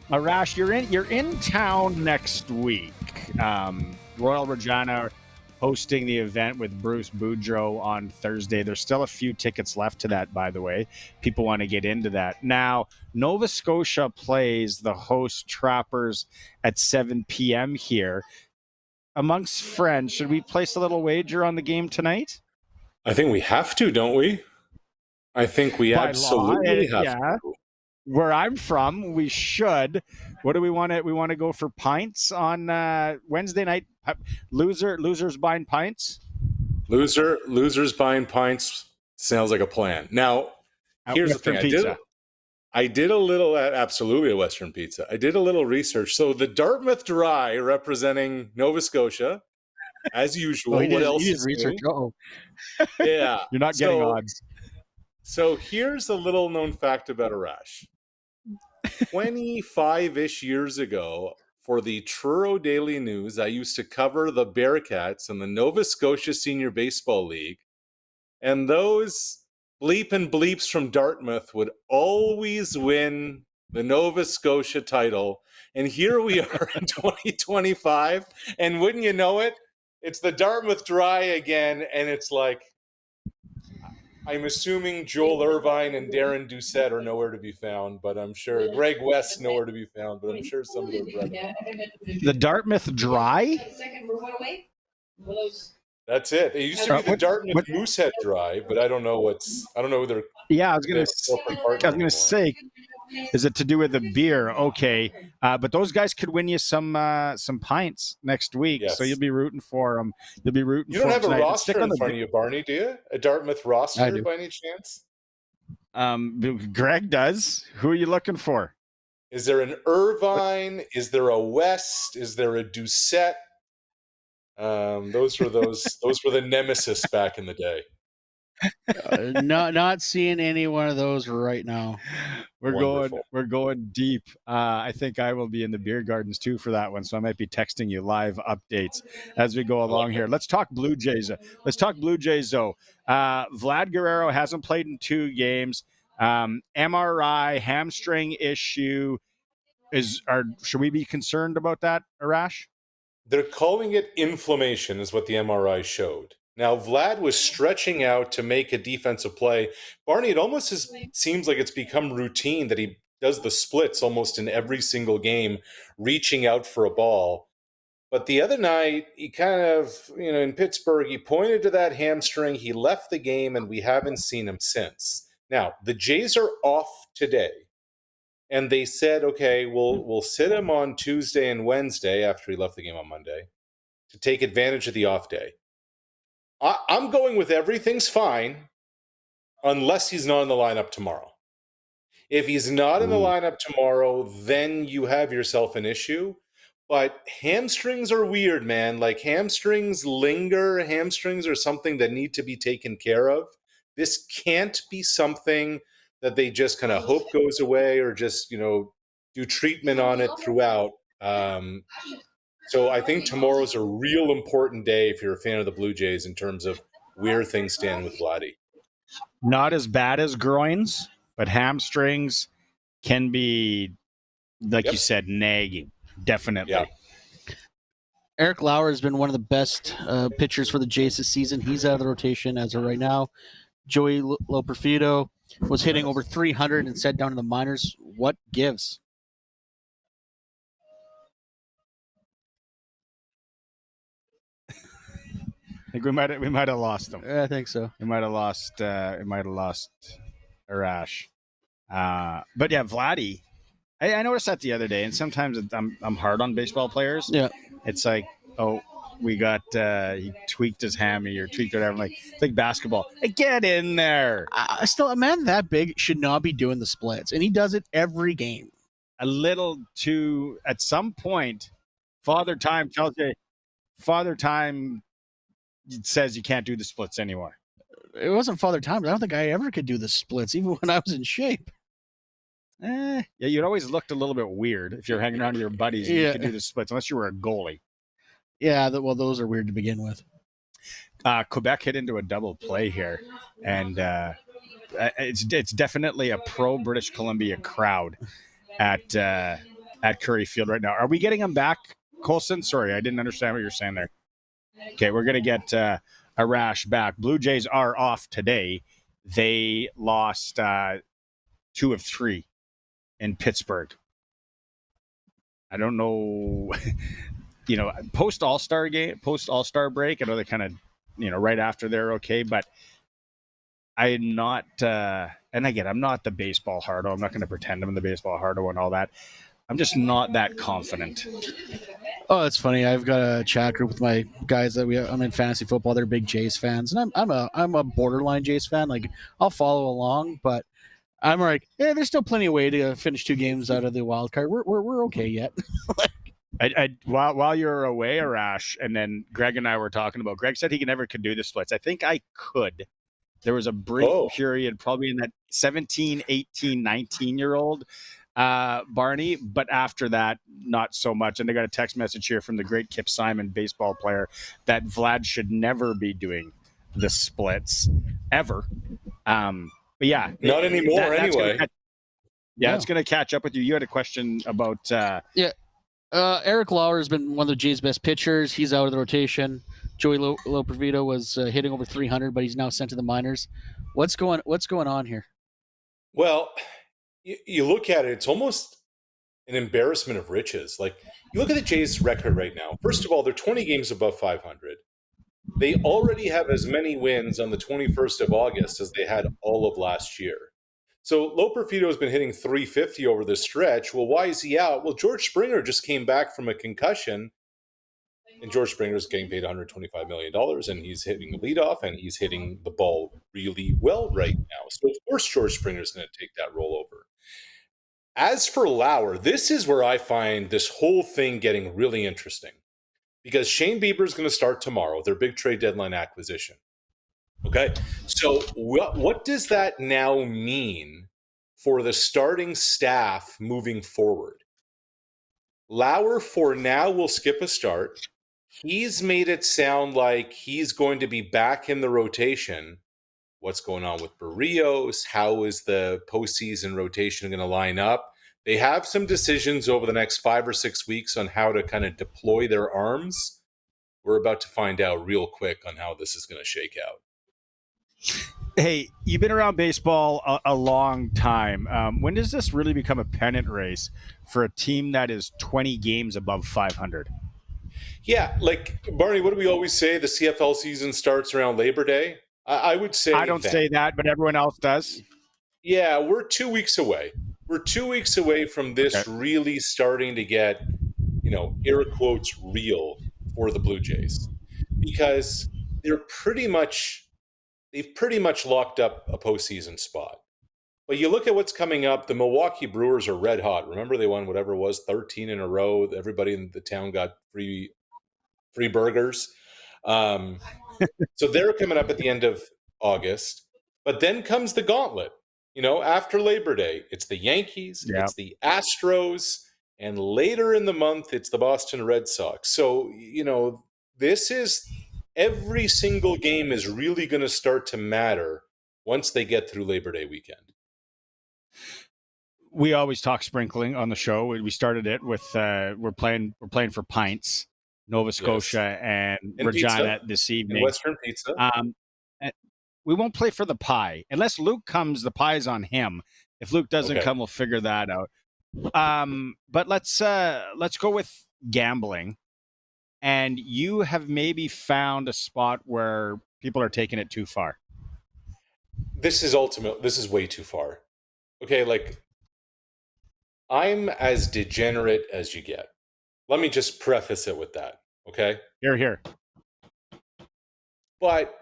Arash, you're in town next week. Royal Regina hosting the event with Bruce Boudreau on Thursday. There's still a few tickets left to that, by the way. People want to get into that. Now, Nova Scotia plays the host Trappers at 7 p.m. here. Amongst friends, should we place a little wager on the game tonight? I think we have to, don't we? I think we By law, absolutely have yeah. to. Where I'm from, we should. What do we want to? We want to go for pints on Wednesday night. Losers buying pints. Losers buying pints sounds like a plan. Now, here's the thing. Pizza. I did a little at absolutely a Western Pizza. I did a little research. So the Dartmouth Dry representing Nova Scotia, as usual. What else is research? Oh, yeah, you're not getting odds. So here's a little known fact about Arash. 25-ish years ago, for the Truro Daily News, I used to cover the Bearcats in the Nova Scotia Senior Baseball League. And those bleep and bleeps from Dartmouth would always win the Nova Scotia title. And here we are in 2025. And wouldn't you know it, it's the Dartmouth Dry again. And it's like, I'm assuming Joel Irvine and Darren Doucette are nowhere to be found, but I'm sure Greg West nowhere to be found, but I'm sure some of their brethren. The Dartmouth Dry? That's it. It used to be the Dartmouth Moosehead Dry, but I don't know who they're. Yeah, I was gonna say, is it to do with the beer? Okay, but those guys could win you some pints next week, Yes. So you'll be rooting for them. You'll be rooting. You don't have a tonight. roster in front of you, Barney, do you? A Dartmouth roster by any chance? Greg does. Who are you looking for? Is there an Irvine? Is there a West? Is there a Doucette? Those were the nemesis back in the day. Not seeing any one of those right now. We're going deep. I think I will be in the beer gardens too for that one, so I might be texting you live updates as we go along here. Let's talk Blue Jays. Though. Vlad Guerrero hasn't played in 2 games. MRI hamstring issue. Should we be concerned about that, Arash? They're calling it inflammation, is what the MRI showed. Now, Vlad was stretching out to make a defensive play. Barney, it almost seems like it's become routine that he does the splits almost in every single game, reaching out for a ball. But the other night, he kind of, in Pittsburgh, he pointed to that hamstring. He left the game, and we haven't seen him since. Now, the Jays are off today. And they said, okay, we'll sit him on Tuesday and Wednesday after he left the game on Monday to take advantage of the off day. I'm going with everything's fine unless he's not in the lineup tomorrow. If he's not in the lineup tomorrow, then you have yourself an issue. But hamstrings are weird, man. Like, hamstrings linger. Hamstrings are something that need to be taken care of. This can't be something that they just kind of hope goes away or just, do treatment on it throughout. So I think tomorrow's a real important day if you're a fan of the Blue Jays in terms of where things stand with Vladdy. Not as bad as groins, but hamstrings can be, like you said, nagging. Definitely. Yeah. Eric Lauer has been one of the best pitchers for the Jays this season. He's out of the rotation as of right now. Joey Loperfido was hitting over 300 and set down in the minors. What gives? I think we might have lost him. I think so. We might have lost Arash. But yeah, Vladdy. I noticed that the other day, and sometimes I'm hard on baseball players. Yeah, it's like, we got he tweaked his hammy or tweaked whatever. Like, it's like basketball. Get in there. Still, a man that big should not be doing the splits, and he does it every game. A little too. At some point, Father Time tells you. Father Time says you can't do the splits anymore. It wasn't Father Time, but I don't think I ever could do the splits, even when I was in shape. Yeah, you'd always looked a little bit weird if you're hanging around with your buddies and you could do the splits, unless you were a goalie. Yeah, those are weird to begin with. Quebec hit into a double play here, and it's definitely a pro British Columbia crowd at at Curry Field right now. Are we getting him back, Colson? Sorry, I didn't understand what you're saying there. Okay, we're going to get Arash back. Blue Jays are off today. They lost 2 of 3 in Pittsburgh. I don't know, post All-Star break, I know they kind of, right after they're okay, but I'm not, and again, I'm not the baseball hardo. I'm not going to pretend I'm the baseball hardo and all that. I'm just not that confident. Oh, it's funny. I've got a chat group with my guys that I'm in fantasy football. They're big Jays fans, and I'm a borderline Jays fan. Like, I'll follow along, but I'm like, yeah, there's still plenty of way to finish 2 games out of the wild card. We're okay yet. While you're away, Arash, and then Greg and I were talking about. Greg said he never could do the splits. I think I could. There was a brief period, probably in that 17, 18, 19-year-old Barney, but after that, not so much. And I got a text message here from the great Kip Simon, baseball player, that Vlad should never be doing the splits ever. But yeah, not anymore. Anyway, it's going to catch up with you. You had a question about Eric Lauer has been one of the Jays' best pitchers. He's out of the rotation. Joey Loperfido was hitting over 300, but he's now sent to the minors. What's going on here? Well, you look at it, it's almost an embarrassment of riches. Like, you look at the Jays' record right now. First of all, they're 20 games above 500. They already have as many wins on the 21st of August as they had all of last year. So Loperfido has been hitting 350 over this stretch. Well, why is he out? Well, George Springer just came back from a concussion, and George Springer's getting paid $125 million, and he's hitting the leadoff, and he's hitting the ball really well right now. So, of course, George Springer's going to take that role over. As for Lauer, this is where I find this whole thing getting really interesting, because Shane Bieber is going to start tomorrow, their big trade deadline acquisition. Okay, so what does that now mean for the starting staff moving forward? Lauer, for now, will skip a start. He's made it sound like he's going to be back in the rotation. What's going on with Barrios? How is the postseason rotation going to line up? They have some decisions over the next 5 or 6 weeks on how to kind of deploy their arms. We're about to find out real quick on how this is going to shake out. Hey, you've been around baseball a long time. When does this really become a pennant race for a team that is 20 games above 500? Yeah, like, Barney, what do we always say? The CFL season starts around Labor Day. I would say I don't say that, but everyone else does. Yeah, we're 2 weeks away. We're 2 weeks away from this really starting to get, air quotes, real for the Blue Jays, because they've pretty much locked up a postseason spot. But you look at what's coming up. The Milwaukee Brewers are red hot. Remember, they won whatever it was, 13 in a row. Everybody in the town got free burgers. So they're coming up at the end of August. But then comes the gauntlet. After Labor Day, it's the Yankees, it's the Astros, and later in the month, it's the Boston Red Sox. So, this is, every single game is really going to start to matter once they get through Labor Day weekend. We always talk sprinkling on the show. We started it with we're playing for pints, Nova Scotia and Regina pizza. this evening. And Western Pizza. We won't play for the pie unless Luke comes. The pie's on him. If Luke doesn't come, we'll figure that out. But let's go with gambling. And you have maybe found a spot where people are taking it too far. This is way too far. Okay, like, I'm as degenerate as you get. Let me just preface it with that, okay? Here. But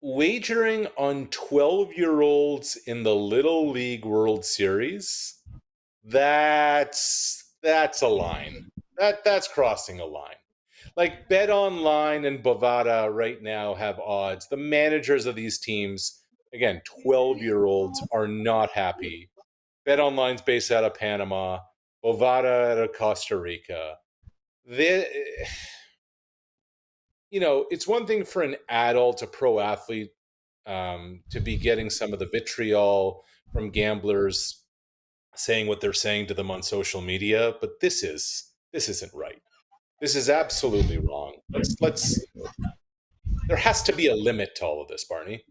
wagering on 12-year-olds in the Little League World Series, that's a line. That's crossing a line. Like, Bet Online and Bovada right now have odds. The managers of these teams, again, 12-year-olds, are not happy. Bet Online's based out of Panama. Bovada out of Costa Rica. It's one thing for an adult, a pro athlete, to be getting some of the vitriol from gamblers saying what they're saying to them on social media, but this isn't right. This is absolutely wrong. Let's there has to be a limit to all of this, Barney.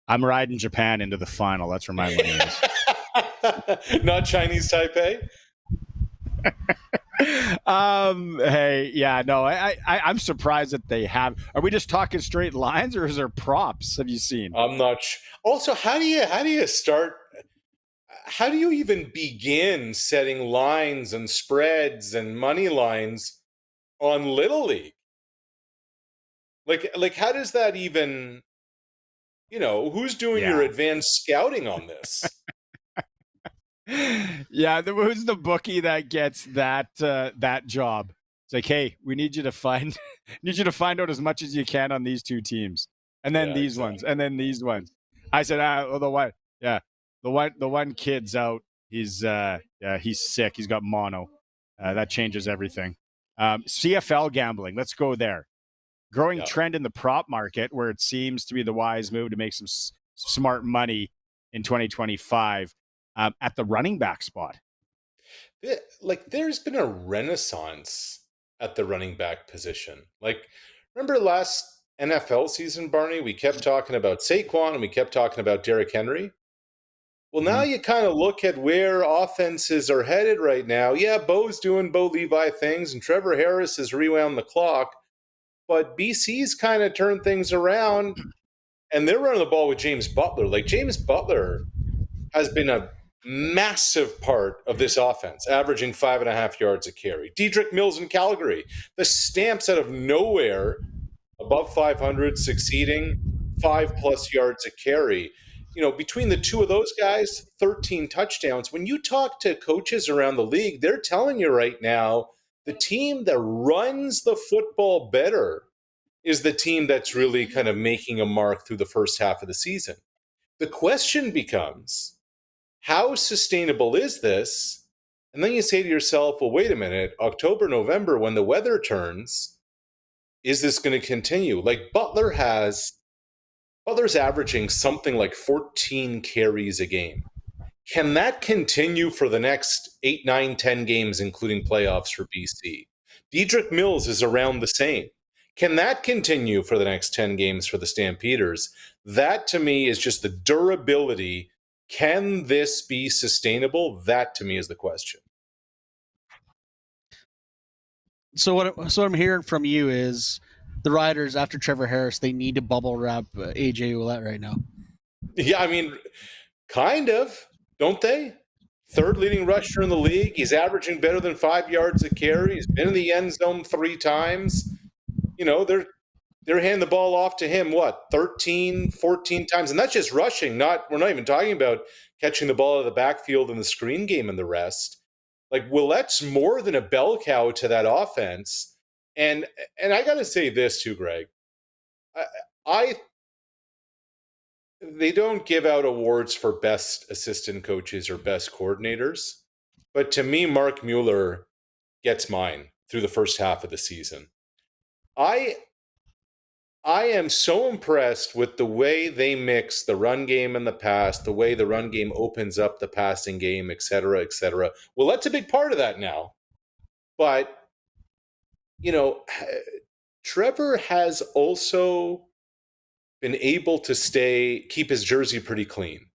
I'm riding Japan into the final. That's where my money is. Not Chinese Taipei. Hey, yeah, no, I'm surprised that they have. Are we just talking straight lines, or is there props? Have you seen? I'm not. Also, how do you start? How do you even begin setting lines and spreads and money lines on Little League? Like how does that even? Who's doing your advanced scouting on this? Yeah, who's the bookie that gets that job? It's like, hey, we need you to find out as much as you can on these two teams, and then these ones, and then these ones. I said, the one kid's out. He's sick. He's got mono. That changes everything. CFL gambling. Let's go there. Growing trend in the prop market, where it seems to be the wise move to make some smart money in 2025 at the running back spot. Like, there's been a renaissance at the running back position. Like, remember last NFL season, Barney? We kept talking about Saquon and we kept talking about Derrick Henry. Well, now you kind of look at where offenses are headed right now. Yeah, Bo's doing Bo Levi things, and Trevor Harris has rewound the clock. But BC's kind of turned things around, and they're running the ball with James Butler. Like, James Butler has been a massive part of this offense, averaging 5.5 yards a carry. Dedrick Mills in Calgary, the Stamps out of nowhere, above 500, succeeding 5+ yards a carry. Between the two of those guys, 13 touchdowns. When you talk to coaches around the league, they're telling you right now, the team that runs the football better is the team that's really kind of making a mark through the first half of the season. The question becomes, how sustainable is this? And then you say to yourself, well, wait a minute, October, November, when the weather turns, is this going to continue? Like, Butler's averaging something like 14 carries a game. Can that continue for the next 8, 9, 10 games, including playoffs for BC? Dedrick Mills is around the same. Can that continue for the next 10 games for the Stampeders? That, to me, is just the durability. Can this be sustainable? That, to me, is the question. So what I'm hearing from you is the Riders, after Trevor Harris, they need to bubble wrap AJ Ouellette right now. Yeah, I mean, kind of, don't they? Third leading rusher in the league. He's averaging better than 5 yards a carry. He's been in the end zone 3 times. They're handing the ball off to him, 13, 14 times? And that's just rushing. We're not even talking about catching the ball out of the backfield in the screen game and the rest. Like, Ouellette's more than a bell cow to that offense. And I got to say this too, Greg. They don't give out awards for best assistant coaches or best coordinators. But to me, Mark Mueller gets mine through the first half of the season. I am so impressed with the way they mix the run game and the pass, the way the run game opens up the passing game, et cetera, et cetera. Well, that's a big part of that now. But, Trevor has also been able to keep his jersey pretty clean.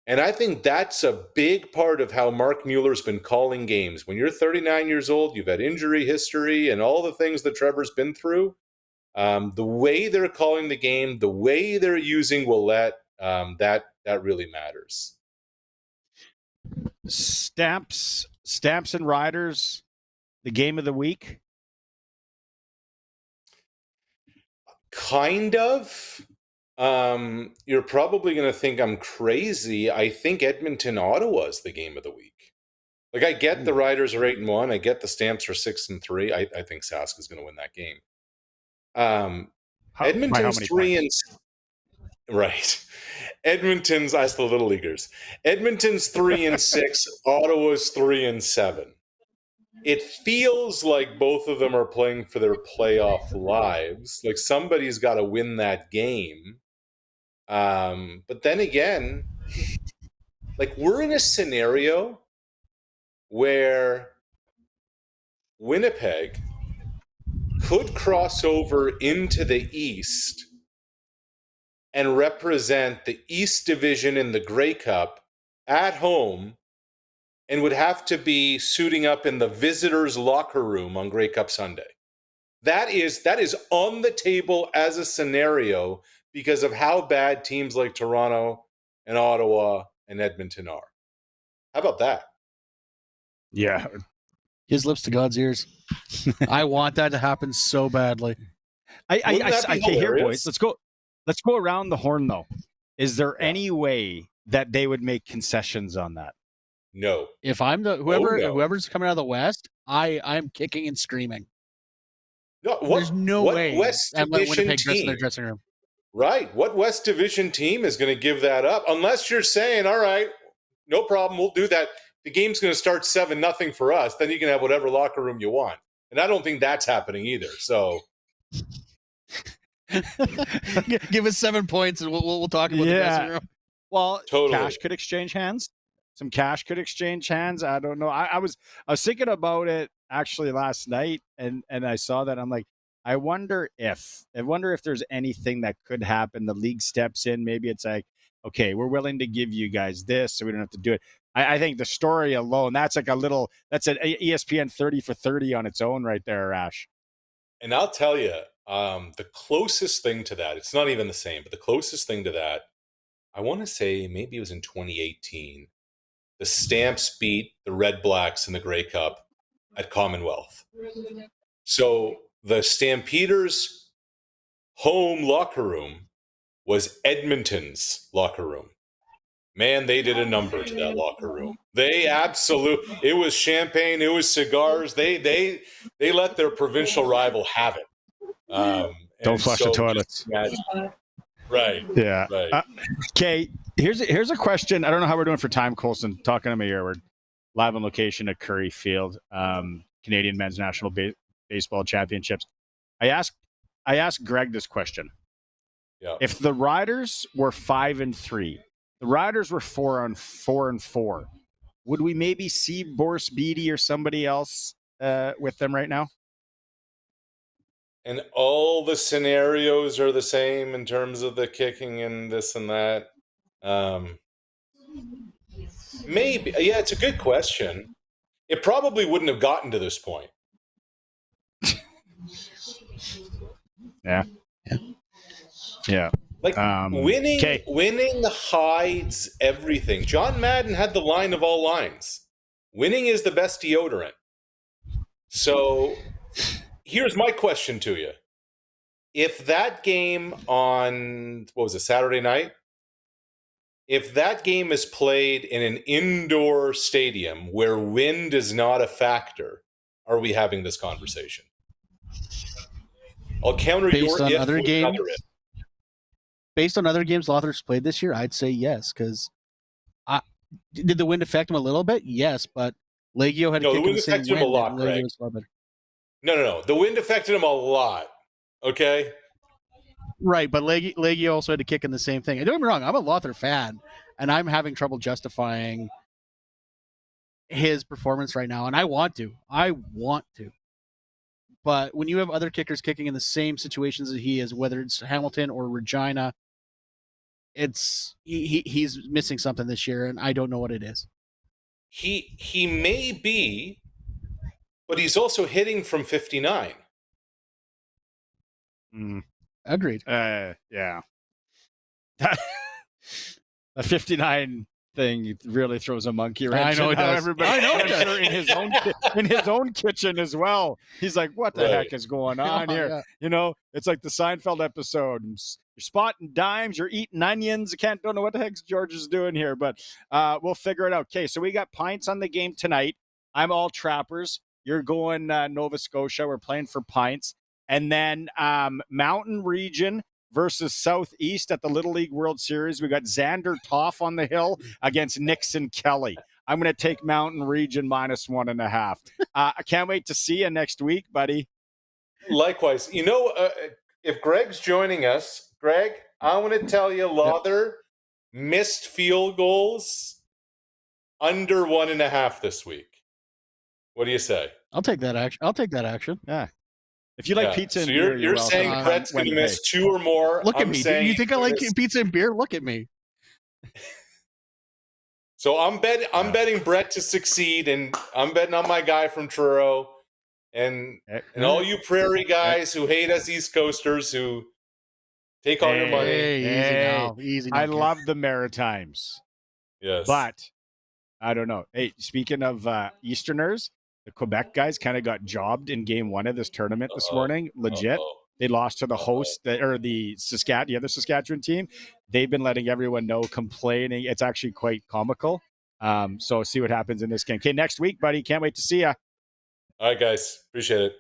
And I think that's a big part of how Mark Mueller's been calling games. When you're 39 years old, you've had injury history and all the things that Trevor's been through. The way they're calling the game, the way they're using Ouellette, that really matters. Stamps and Riders, the game of the week? Kind of. You're probably going to think I'm crazy. I think Edmonton-Ottawa is the game of the week. Like, I get the Riders are 8-1. I get the Stamps are 6-3. I think Sask is going to win that game. Edmonton's 3 right. Edmonton's, that's the Little Leaguers. Edmonton's 3-6. Ottawa's 3-7. It feels like both of them are playing for their playoff lives. Like, somebody's got to win that game. But then again, like we're in a scenario where Winnipeg could cross over into the East and represent the East Division in the Grey Cup at home, and would have to be suiting up in the visitors' locker room on Grey Cup Sunday. That is on the table as a scenario because of how bad teams like Toronto and Ottawa and Edmonton are. How about that? Yeah. His lips to God's ears. I want that to happen so badly. Wouldn't that be okay, here, hilarious? boys. Let's go around the horn, though. Is there any way that they would make concessions on that? No. If I'm whoever's coming out of the West, I'm kicking and screaming. No, There's no way West I'm letting Division Winnipeg dress in their team? dressing room. Right. What West Division team is going to give that up? Unless you're saying, all right, no problem, we'll do that. The game's going to start 7-0 for us. Then you can have whatever locker room you want. And I don't think that's happening either. So Give us 7 points and we'll talk about the dressing room. Well, Totally. cash could exchange hands. Some cash could exchange hands. I don't know. I was thinking about it actually last night, and I saw that. I'm like, I wonder if there's anything that could happen. The league steps in. Maybe it's like, okay, we're willing to give you guys this, so we don't have to do it. I think the story alone, that's like that's an ESPN 30 for 30 on its own right there, Arash. And I'll tell you, the closest thing to that, it's not even the same, but the closest thing to that, I want to say maybe it was in 2018. The Stamps beat the Red Blacks in the Grey Cup at Commonwealth. So the Stampeders' home locker room was Edmonton's locker room. Man, they did a number to that locker room. It was champagne, it was cigars. They let their provincial rival have it. Don't flush the toilets. Right. Yeah. Right. Okay. Here's a question. I don't know how we're doing for time, Colson. Talking to me here. We're live on location at Curry Field, Canadian Men's National Baseball Championships. I asked Greg this question. Yeah. If the Riders were 5-3, the Riders were 4-4, would we maybe see Boris Beatty or somebody else with them right now? And all the scenarios are the same in terms of the kicking and this and that. Maybe. Yeah, it's a good question. It probably wouldn't have gotten to this point. Yeah. Like winning hides everything. John Madden had the line of all lines. Winning is the best deodorant. So here's my question to you. If that game on, Saturday night? If that game is played in an indoor stadium where wind is not a factor, are we having this conversation? I'll counter your if with another if. Based on other games Lothar's played this year, I'd say yes, because did the wind affect him a little bit? Yes, but Legio had to kick him the same wind. A lot, Greg. No. The wind affected him a lot. Okay? Right, but Legio also had to kick in the same thing. And don't get me wrong, I'm a Lothar fan, and I'm having trouble justifying his performance right now, and I want to. But when you have other kickers kicking in the same situations that he is, whether it's Hamilton or Regina, he's missing something this year, and I don't know what it is. He may be, but he's also hitting from 59. Agreed. Yeah. A 59 thing really throws a monkey wrench. I know it does. Everybody, I know it does. In his own kitchen as well. He's like, "What the heck is going on here?" Yeah. You know, it's like the Seinfeld episode. You're spotting dimes. You're eating onions. Don't know what the heck George is doing here, but we'll figure it out. Okay, so we got pints on the game tonight. I'm all Trappers. You're going Nova Scotia. We're playing for pints. And then Mountain Region versus Southeast at the Little League World Series. We got Xander Toff on the hill against Nixon Kelly. I'm going to take Mountain Region -1.5. I can't wait to see you next week, buddy. Likewise. You know, if Greg's joining us, Greg, I want to tell you, Lothar missed field goals under 1.5 this week. What do you say? I'll take that action. Yeah. If you like Yeah. pizza and So beer, you're welcome saying on Brett's going to Wednesday. miss 2 or more. Look at I'm me. Do saying you think I he's like gonna miss- pizza and beer? Look at me. So I'm betting Brett to succeed, and I'm betting on my guy from Truro, and all you Prairie guys who hate us East Coasters who take all your money. Hey, easy now. I kid. love the Maritimes, Yes, but I don't know. Hey, speaking of Easterners, the Quebec guys kind of got jobbed in game 1 of this tournament this morning. Legit. They lost to the host or the other Saskatchewan team. They've been letting everyone know, complaining. It's actually quite comical. So see what happens in this game. Okay, next week, buddy. Can't wait to see ya. All right, guys. Appreciate it.